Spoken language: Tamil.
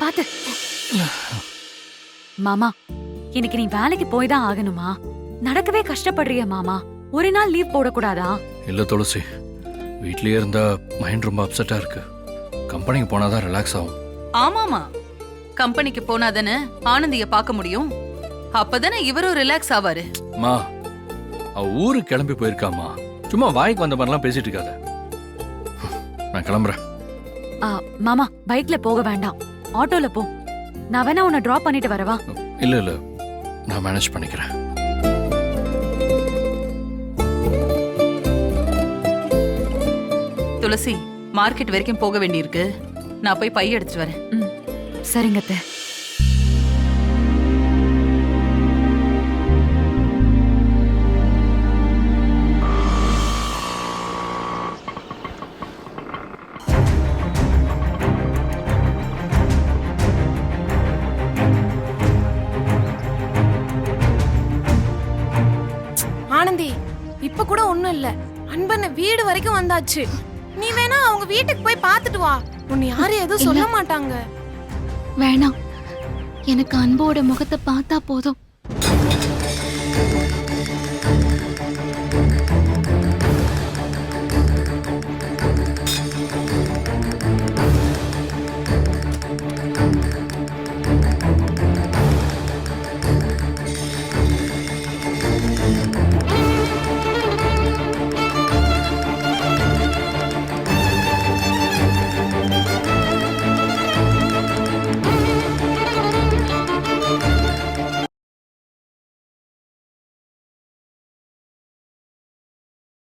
பாத்து. மாமா, இன்னைக்கு நீ வேலைக்கு போய் தான் ஆகணுமா? நடக்கவே கஷ்டப்படுறிய மாமா. ஒரு நாள் லீவ் போடக்கூடாதா? இல்ல துளசி, வீட்லயே இருந்தா மைண்ட் ரொம்ப அப்செட்டா இருக்கு. கம்பெனிக்கு போனாதான் ரிலாக்ஸ் ஆகும். ஆமாமா, கம்பெனிக்கு போனாதானே ஆனந்திய பார்க்க முடியும். அப்பதானே இவரும் ரிலாக்ஸ் ஆவாரு. மா, அவ ஊருக்கு கிளம்பி போயிருக்காமா. சும்மா வாய்க்கு வந்த மாதிரிலாம் பேசிட்டு இருக்காத. நான் கிளம்புறேன். மாமா, பைக்ல போக வேண்டாம், ஆட்டோல போ. நான் வேணா உன்னை டிராப் பண்ணிட்டு வரவா? இல்ல இல்ல, நான் மேனேஜ் பண்ணிக்கிறேன். துளசி, மார்க்கெட் வரைக்கும் போக வேண்டியிருக்கு. நான் போய் பை எடுத்துட்டு வரேன். சரிங்க அத்தை. ஆனந்தி, இப்ப கூட ஒண்ணும் இல்ல. அன்பண்ண வீடு வரைக்கும் வந்தாச்சு. நீ வேணா அவங்க வீட்டுக்கு போய் பாத்துட்டு வா. உன்னை யாரும் எதுவும் சொல்ல மாட்டாங்க. வேணாம், எனக்கு அன்போட முகத்தை பார்த்தா போதும்.